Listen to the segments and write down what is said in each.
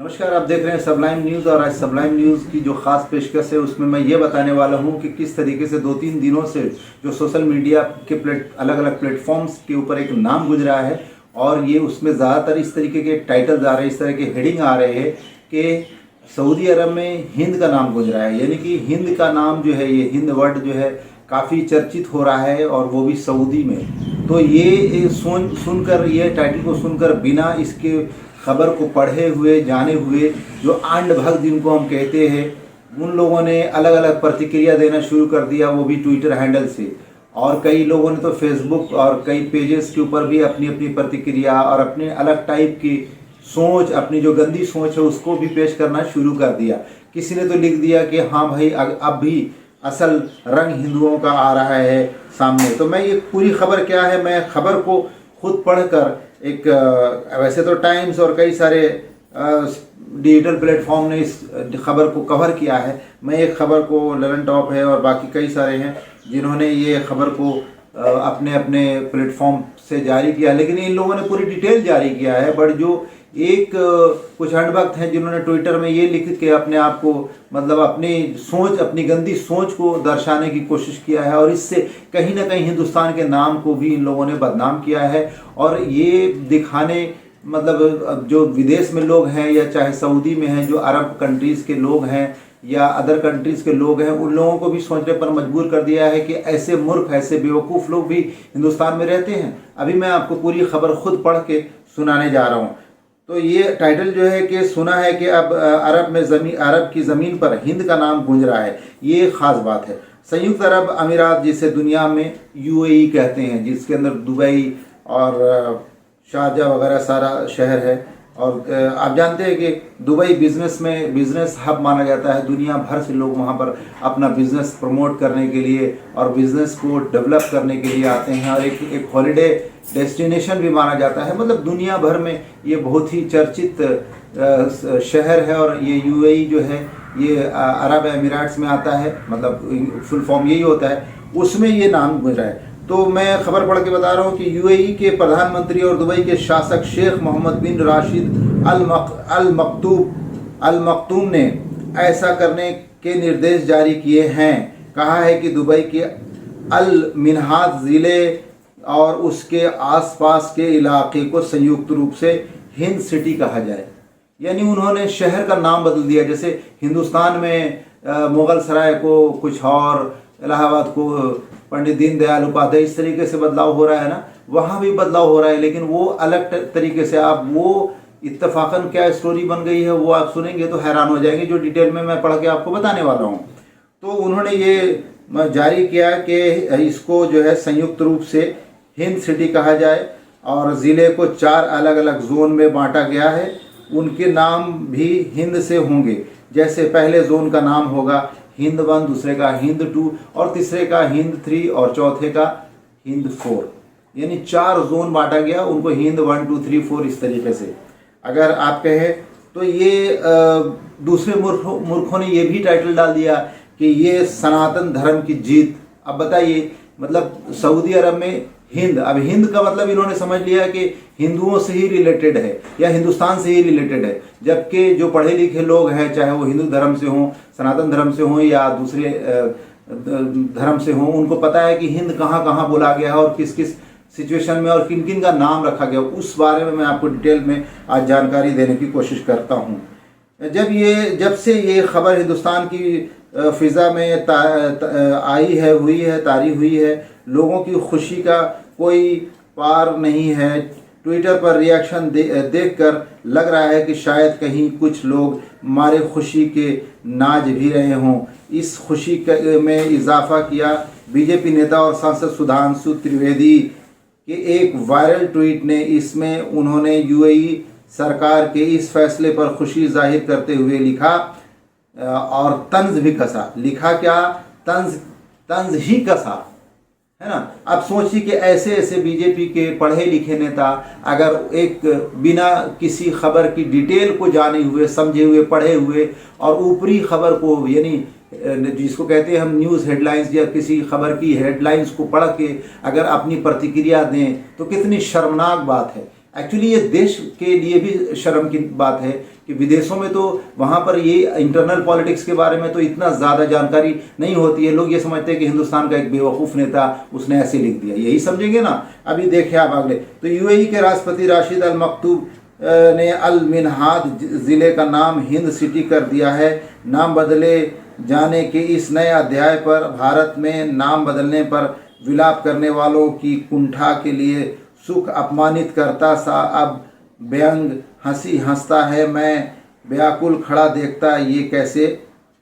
नमस्कार, आप देख रहे हैं सबलाइम न्यूज़। और आज सबलाइम न्यूज़ की जो खास पेशकश है उसमें मैं ये बताने वाला हूँ कि किस तरीके से 2-3 दिनों से जो सोशल मीडिया के अलग अलग प्लेटफॉर्म्स के ऊपर एक नाम गुजरा है और ये उसमें ज़्यादातर इस तरीके के टाइटल्स आ रहे हैं, इस तरह के हेडिंग आ रहे हैं कि सऊदी अरब में हिंद का नाम गुजरा है। यानी कि हिंद का नाम जो है, ये हिंद वर्ड जो है काफ़ी चर्चित हो रहा है और वो भी सऊदी में। तो ये सुनकर, ये टाइटल को सुनकर, बिना इसके खबर को पढ़े हुए जाने हुए, जो आंड भक्त जिनको हम कहते हैं, उन लोगों ने अलग अलग प्रतिक्रिया देना शुरू कर दिया, वो भी ट्विटर हैंडल से। और कई लोगों ने तो फेसबुक और कई पेजेस के ऊपर भी अपनी अपनी प्रतिक्रिया और अपने अलग टाइप की सोच, अपनी जो गंदी सोच है उसको भी पेश करना शुरू कर दिया। किसी ने तो लिख दिया कि हाँ भाई, अब भी असल रंग हिंदुओं का आ रहा है सामने। तो मैं ये पूरी खबर क्या है, मैं खबर को खुद पढ़कर एक वैसे तो टाइम्स और कई सारे डिजिटल प्लेटफॉर्म ने इस खबर को कवर किया है। मैं एक खबर को, ललन टॉप है और बाकी कई सारे हैं जिन्होंने ये खबर को अपने अपने प्लेटफॉर्म से जारी किया, लेकिन इन लोगों ने पूरी डिटेल जारी किया है। बट जो एक कुछ हंडभक्त हैं जिन्होंने ट्विटर में ये लिख के अपने आप को, मतलब अपनी सोच, अपनी गंदी सोच को दर्शाने की कोशिश किया है और इससे कहीं ना कहीं हिंदुस्तान के नाम को भी इन लोगों ने बदनाम किया है। और ये दिखाने, मतलब जो विदेश में लोग हैं या चाहे सऊदी में हैं, जो अरब कंट्रीज़ के लोग हैं या अदर कंट्रीज़ के लोग हैं, उन लोगों को भी सोचने पर मजबूर कर दिया है कि ऐसे मूर्ख, ऐसे बेवकूफ़ लोग भी हिंदुस्तान में रहते हैं। अभी मैं आपको पूरी खबर खुद पढ़ के सुनाने जा रहा हूँ। तो ये टाइटल जो है कि सुना है कि अब अरब की ज़मीन पर हिंद का नाम गूंज रहा है। ये ख़ास बात है। संयुक्त अरब अमीरात, जिसे दुनिया में यूएई कहते हैं, जिसके अंदर दुबई और शारजाह वगैरह सारा शहर है। और आप जानते हैं कि दुबई बिज़नेस हब माना जाता है। दुनिया भर से लोग वहाँ पर अपना बिज़नेस प्रमोट करने के लिए और बिज़नेस को डेवलप करने के लिए आते हैं और एक हॉलिडे डेस्टिनेशन भी माना जाता है। मतलब दुनिया भर में ये बहुत ही चर्चित शहर है। और ये यूएई जो है, ये अरब अमीराट्स में आता है, मतलब फुल फॉर्म यही होता है, उसमें ये नाम गुजरा है। तो मैं खबर पढ़ के बता रहा हूँ कि यूएई के प्रधानमंत्री और दुबई के शासक शेख मोहम्मद बिन राशिद अल मक्तूम ने ऐसा करने के निर्देश जारी किए हैं। कहा है कि दुबई के अल मिन्हाज ज़िले और उसके आसपास के इलाके को संयुक्त रूप से हिंद सिटी कहा जाए। यानी उन्होंने शहर का नाम बदल दिया। जैसे हिंदुस्तान में मुग़ल सराय को कुछ और, इलाहाबाद को पंडित दीनदयाल उपाध्याय, इस तरीके से बदलाव हो रहा है ना, वहाँ भी बदलाव हो रहा है, लेकिन वो अलग तरीके से। आप वो इत्तफाकन क्या स्टोरी बन गई है वो आप सुनेंगे तो हैरान हो जाएंगे, जो डिटेल में मैं पढ़ के आपको बताने वाला हूँ। तो उन्होंने ये जारी किया कि इसको जो है संयुक्त रूप से हिंद सिटी कहा जाए और ज़िले को 4 अलग अलग जोन में बांटा गया है। उनके नाम भी हिंद से होंगे। जैसे पहले जोन का नाम होगा हिंद 1, दूसरे का हिंद 2 और तीसरे का हिंद 3 और चौथे का हिंद 4। यानी 4 जोन बांटा गया, उनको हिंद 1, 2, 3, 4 इस तरीके से अगर आप कहें तो। ये दूसरे मूर्खों ने ये भी टाइटल डाल दिया कि ये सनातन धर्म की जीत। अब बताइए, मतलब सऊदी अरब में हिंद, अब हिंद का मतलब इन्होंने समझ लिया कि हिंदुओं से ही रिलेटेड है या हिंदुस्तान से ही रिलेटेड है। जबकि जो पढ़े लिखे लोग हैं, चाहे वो हिंदू धर्म से हों, सनातन धर्म से हों या दूसरे धर्म से हों, उनको पता है कि हिंद कहाँ कहाँ बोला गया है और किस किस सिचुएशन में और किन किन का नाम रखा गया। उस बारे में मैं आपको डिटेल में आज जानकारी देने की कोशिश करता हूँ। जब से ये खबर हिंदुस्तान की फ़िज़ा में तारी हुई है, लोगों की खुशी का कोई पार नहीं है। ट्विटर पर रिएक्शन देखकर लग रहा है कि शायद कहीं कुछ लोग हमारे खुशी के नाज भी रहे हों। इस खुशी में इजाफा किया बीजेपी नेता और सांसद सुधांशु त्रिवेदी के एक वायरल ट्वीट ने। इसमें उन्होंने यूएई सरकार के इस फैसले पर खुशी जाहिर करते हुए लिखा और तंज भी कसा। लिखा क्या? तंज ही कसा, है ना। अब सोचिए कि ऐसे ऐसे बीजेपी के पढ़े लिखे नेता अगर एक बिना किसी खबर की डिटेल को जाने हुए, समझे हुए, पढ़े हुए और ऊपरी खबर को, यानी जिसको कहते हैं हम न्यूज़ हेडलाइंस या किसी खबर की हेडलाइंस को पढ़ के अगर अपनी प्रतिक्रिया दें तो कितनी शर्मनाक बात है। एक्चुअली ये देश के लिए भी शर्म की बात है कि विदेशों में तो वहाँ पर ये इंटरनल पॉलिटिक्स के बारे में तो इतना ज़्यादा जानकारी नहीं होती है। लोग ये समझते हैं कि हिंदुस्तान का एक बेवकूफ़ नेता उसने ऐसे लिख दिया, यही समझेंगे ना। अभी देखें आप अगले, तो यूएई के राष्ट्रपति राशिद अल मकतूम ने अल मिनहाद ज़िले का नाम हिंद सिटी कर दिया है। नाम बदले जाने के इस नए अध्याय पर भारत में नाम बदलने पर विलाप करने वालों की कुंठा के लिए सुख अपमानित करता सा अब व्यंग हंसी हंसता है। मैं व्याकुल खड़ा देखता ये कैसे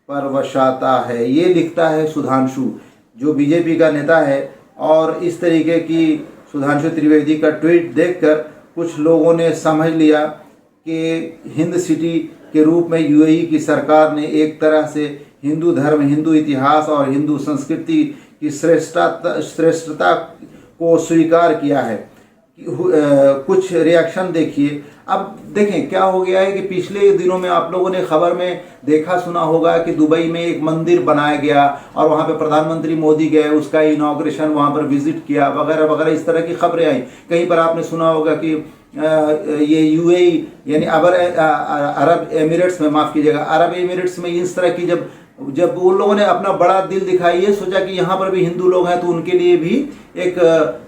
परवशाता है। ये लिखता है सुधांशु, जो बीजेपी का नेता है। और इस तरीके की सुधांशु त्रिवेदी का ट्वीट देखकर कुछ लोगों ने समझ लिया कि हिंद सिटी के रूप में यूएई की सरकार ने एक तरह से हिंदू धर्म, हिंदू इतिहास और हिंदू संस्कृति की श्रेष्ठता को स्वीकार किया है। कुछ रिएक्शन देखिए। अब देखें क्या हो गया है कि पिछले दिनों में आप लोगों ने खबर में देखा सुना होगा कि दुबई में एक मंदिर बनाया गया और वहाँ पे प्रधानमंत्री मोदी गए, उसका इनॉग्रेशन वहाँ पर विजिट किया वगैरह वगैरह, इस तरह की खबरें आई। कहीं पर आपने सुना होगा कि ये यूएई यानी अरब एमिरेट्स में, माफ़ कीजिएगा, अरब एमिरेट्स में इस तरह की जब उन लोगों ने अपना बड़ा दिल दिखाई है, सोचा कि यहाँ पर भी हिंदू लोग हैं तो उनके लिए भी एक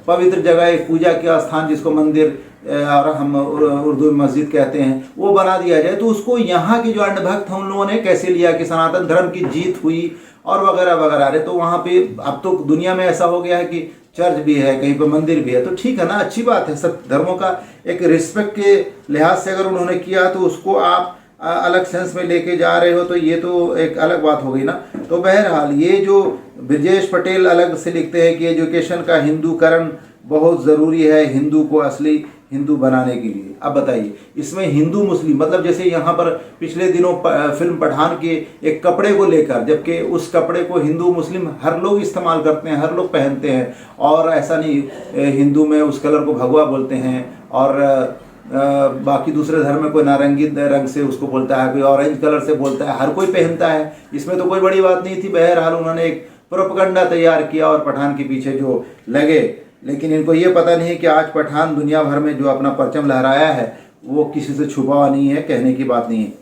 पवित्र जगह, एक पूजा का स्थान जिसको मंदिर और हम उर्दू में मस्जिद कहते हैं, वो बना दिया जाए। तो उसको यहाँ के जो अंधभक्त हैं उन लोगों ने कैसे लिया कि सनातन धर्म की जीत हुई और वगैरह वगैरह। अरे तो वहाँ पे अब तो दुनिया में ऐसा हो गया है कि चर्च भी है, कहीं पर मंदिर भी है, तो ठीक है ना, अच्छी बात है। सब धर्मों का एक रिस्पेक्ट के लिहाज से अगर उन्होंने किया तो उसको आप अलग सेंस में लेके जा रहे हो तो ये तो एक अलग बात हो गई ना। तो बहरहाल ये जो ब्रजेश पटेल अलग से लिखते हैं कि एजुकेशन का हिंदूकरण बहुत ज़रूरी है हिंदू को असली हिंदू बनाने के लिए। अब बताइए इसमें हिंदू मुस्लिम मतलब जैसे यहाँ पर पिछले दिनों फिल्म पठान के एक कपड़े को लेकर, जबकि उस कपड़े को हिंदू मुस्लिम हर लोग इस्तेमाल करते हैं, हर लोग पहनते हैं, और ऐसा नहीं हिंदू में उस कलर को भगवा बोलते हैं और बाकी दूसरे धर्म में कोई नारंगी रंग से उसको बोलता है, कोई ऑरेंज कलर से बोलता है, हर कोई पहनता है, इसमें तो कोई बड़ी बात नहीं थी। बहरहाल उन्होंने एक प्रोपेगेंडा तैयार किया और पठान के पीछे जो लगे, लेकिन इनको ये पता नहीं है कि आज पठान दुनिया भर में जो अपना परचम लहराया है वो किसी से छुपा हुआ नहीं है, कहने की बात नहीं है।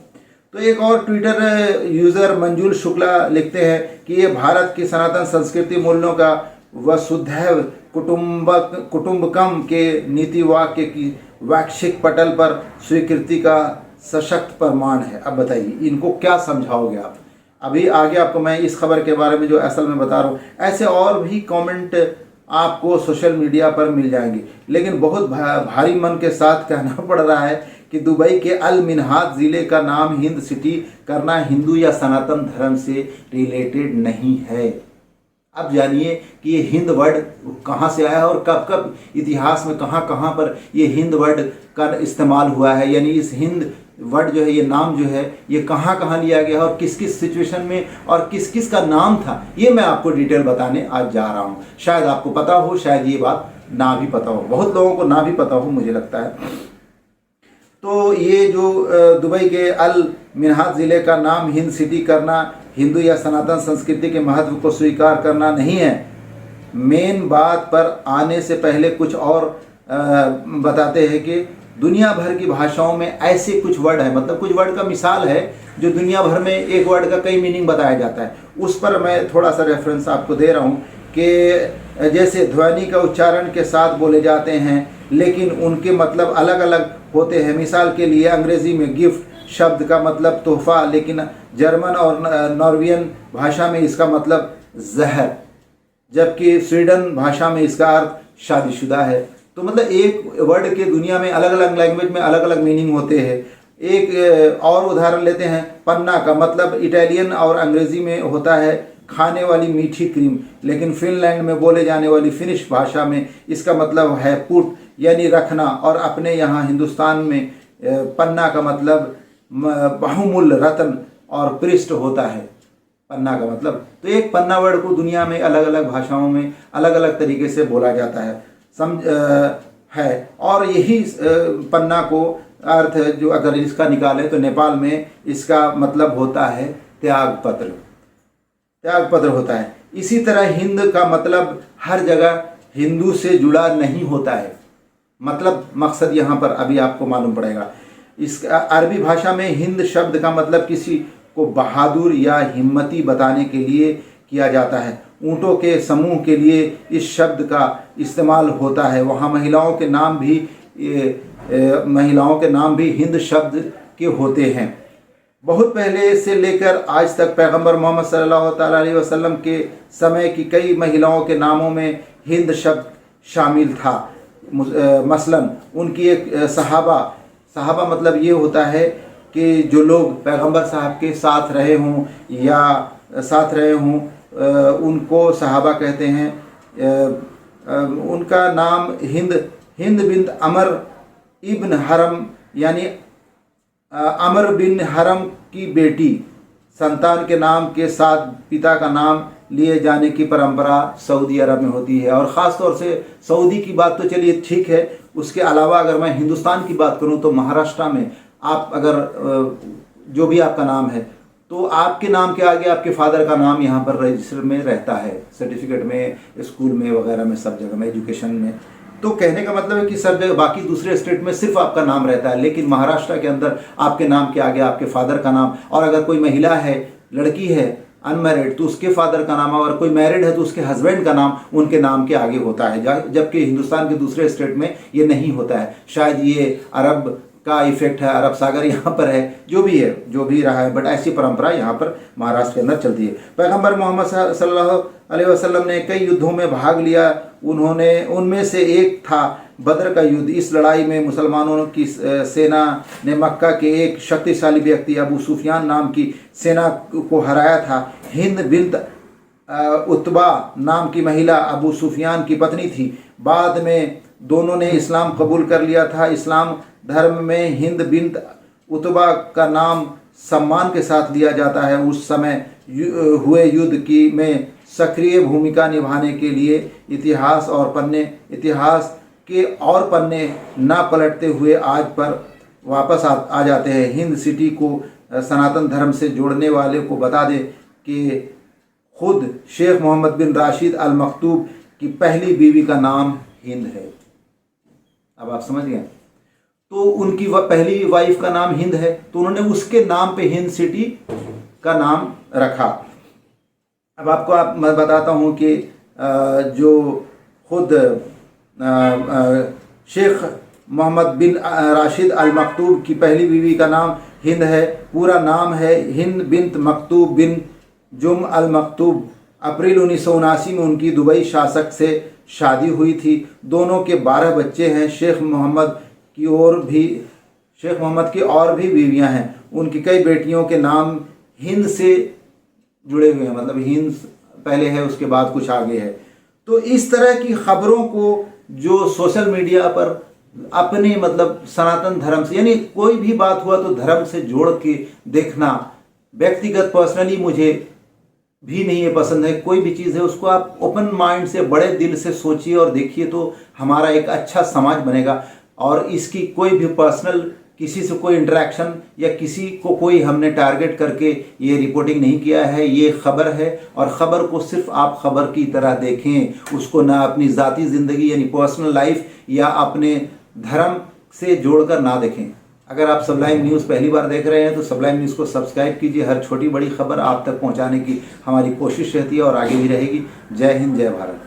तो एक और ट्विटर यूज़र मंजुल शुक्ला लिखते हैं कि ये भारत की सनातन संस्कृति मूल्यों का वसुधैव कुटुंबकम के नीति वाक्य की वैश्विक पटल पर स्वीकृति का सशक्त प्रमाण है। अब बताइए इनको क्या समझाओगे आप? अभी आगे आपको मैं इस खबर के बारे में जो असल में बता रहा हूँ, ऐसे और भी कमेंट आपको सोशल मीडिया पर मिल जाएंगे, लेकिन बहुत भारी मन के साथ कहना पड़ रहा है कि दुबई के अल मिनहाद ज़िले का नाम हिंद सिटी करना हिंदू या सनातन धर्म से रिलेटेड नहीं है। अब जानिए कि ये हिंद वर्ड कहाँ से आया और कब कब इतिहास में कहाँ कहाँ पर ये हिंद वर्ड का इस्तेमाल हुआ है, यानी इस हिंद वर्ड जो है, ये नाम जो है, ये कहाँ कहाँ लिया गया और किस किस सिचुएशन में और किस किस का नाम था, ये मैं आपको डिटेल बताने आज जा रहा हूँ। शायद आपको पता हो, शायद ये बात ना भी पता हो, बहुत लोगों को ना भी पता हो मुझे लगता है। तो ये जो दुबई के अल मिनहाद ज़िले का नाम हिंद सिटी करना हिंदू या सनातन संस्कृति के महत्व को स्वीकार करना नहीं है। मेन बात पर आने से पहले कुछ और बताते हैं कि दुनिया भर की भाषाओं में ऐसे कुछ वर्ड है, मतलब कुछ वर्ड का मिसाल है जो दुनिया भर में एक वर्ड का कई मीनिंग बताया जाता है। उस पर मैं थोड़ा सा रेफरेंस आपको दे रहा हूँ कि जैसे ध्वनि का उच्चारण के साथ बोले जाते हैं लेकिन उनके मतलब अलग अलग होते हैं। मिसाल के लिए अंग्रेज़ी में गिफ्ट शब्द का मतलब तोहफा, लेकिन जर्मन और नॉर्वेजियन भाषा में इसका मतलब जहर, जबकि स्वीडन भाषा में इसका अर्थ शादीशुदा है। तो मतलब एक वर्ड के दुनिया में अलग अलग लैंग्वेज में अलग अलग मीनिंग होते हैं। एक और उदाहरण लेते हैं, पन्ना का मतलब इटालियन और अंग्रेज़ी में होता है खाने वाली मीठी क्रीम, लेकिन फिनलैंड में बोले जाने वाली फिनिश भाषा में इसका मतलब है पुट यानी रखना, और अपने यहाँ हिंदुस्तान में पन्ना का मतलब बहुमूल्य रत्न और पृष्ठ होता है, पन्ना का मतलब। तो एक पन्ना वर्ड को दुनिया में अलग अलग भाषाओं में अलग अलग तरीके से बोला जाता है, है। और यही पन्ना को अर्थ जो अगर इसका निकालें तो नेपाल में इसका मतलब होता है त्यागपत्र, त्यागपत्र होता है। इसी तरह हिंद का मतलब हर जगह हिंदू से जुड़ा नहीं होता है, मतलब मकसद यहाँ पर अभी आपको मालूम पड़ेगा। इस अरबी भाषा में हिंद शब्द का मतलब किसी को बहादुर या हिम्मती बताने के लिए किया जाता है। ऊँटों के समूह के लिए इस शब्द का इस्तेमाल होता है। वहाँ महिलाओं के नाम भी हिंद शब्द के होते हैं। बहुत पहले से लेकर आज तक पैगंबर मोहम्मद सल्लल्लाहु अलैहि वसल्लम के समय की कई महिलाओं के नामों में हिंद शब्द शामिल था। मसलन उनकी एक सहाबा मतलब ये होता है कि जो लोग पैगंबर साहब के साथ रहे हों उनको सहाबा कहते हैं। उनका नाम हिंद बिन अमर इब्न हरम यानी अमर बिन हरम की बेटी संतान के नाम के साथ पिता का नाम लिए जाने की परंपरा सऊदी अरब में होती है। और ख़ास तौर से सऊदी की बात तो चलिए ठीक है, उसके अलावा अगर मैं हिंदुस्तान की बात करूं तो महाराष्ट्र में आप अगर जो भी आपका नाम है तो आपके नाम के आगे आपके फादर का नाम यहाँ पर रजिस्टर में रहता है, सर्टिफिकेट में, स्कूल में वगैरह में, सब जगह में, एजुकेशन में। तो कहने का मतलब है कि सब जगह बाकी दूसरे स्टेट में सिर्फ आपका नाम रहता है, लेकिन महाराष्ट्र के अंदर आपके नाम के आगे आपके फादर का नाम, और अगर कोई महिला है, लड़की है अनमैरिड तो उसके फादर का नाम, और कोई मैरिड है तो उसके हस्बैंड का नाम उनके नाम के आगे होता है, जबकि हिंदुस्तान के दूसरे स्टेट में ये नहीं होता है। शायद ये अरब का इफेक्ट है, अरब सागर यहाँ पर है, जो भी है, जो भी रहा है, बट ऐसी परंपरा यहाँ पर महाराष्ट्र के अंदर चलती है। पैगंबर मोहम्मद सल्लल्लाहु अलैहि वसल्लम ने कई युद्धों में भाग लिया। उनमें से एक था बदर का युद्ध। इस लड़ाई में मुसलमानों की सेना ने मक्का के एक शक्तिशाली व्यक्ति अबू सुफियान नाम की सेना को हराया था। हिंद बिन्त उतबा नाम की महिला अबू सुफियान की पत्नी थी। बाद में दोनों ने इस्लाम कबूल कर लिया था। इस्लाम धर्म में हिंद बिन्त उतबा का नाम सम्मान के साथ लिया जाता है। उस समय हुए युद्ध में सक्रिय भूमिका निभाने के लिए इतिहास के और पन्ने ना पलटते हुए आज पर वापस आ जाते हैं। हिंद सिटी को सनातन धर्म से जोड़ने वाले को बता दें कि खुद शेख मोहम्मद बिन राशिद अल मकतूब की पहली बीवी का नाम हिंद है। अब आप समझ गए, तो उनकी पहली वाइफ का नाम हिंद है, तो उन्होंने उसके नाम पे हिंद सिटी का नाम रखा। अब आपको मैं बताता हूँ कि जो खुद शेख मोहम्मद बिन राशिद अल मकतूब की पहली बीवी का नाम हिंद है। पूरा नाम है हिंद बिन्त मकतूब बिन जुम अल मकतूब। अप्रैल 1979 में उनकी दुबई शासक से शादी हुई थी। दोनों के 12 बच्चे हैं। शेख मोहम्मद की और भी बीवियां हैं। उनकी कई बेटियों के नाम हिंद से जुड़े हुए हैं, मतलब हिंद पहले है उसके बाद कुछ आगे है। तो इस तरह की खबरों को जो सोशल मीडिया पर अपने मतलब सनातन धर्म से, यानी कोई भी बात हुआ तो धर्म से जोड़ के देखना, व्यक्तिगत पर्सनली मुझे भी नहीं है पसंद है। कोई भी चीज़ है उसको आप ओपन माइंड से, बड़े दिल से सोचिए और देखिए, तो हमारा एक अच्छा समाज बनेगा। और इसकी कोई भी पर्सनल किसी से कोई इंटरेक्शन या किसी को कोई हमने टारगेट करके ये रिपोर्टिंग नहीं किया है। ये खबर है और ख़बर को सिर्फ आप खबर की तरह देखें, उसको ना अपनी ज़ाती ज़िंदगी यानी पर्सनल लाइफ या अपने धर्म से जोड़कर ना देखें। अगर आप सबलाइन न्यूज़ पहली बार देख रहे हैं तो सबलाइन न्यूज़ को सब्सक्राइब कीजिए। हर छोटी बड़ी खबर आप तक पहुंचाने की हमारी कोशिश रहती है और आगे भी रहेगी। जय हिंद, जय भारत।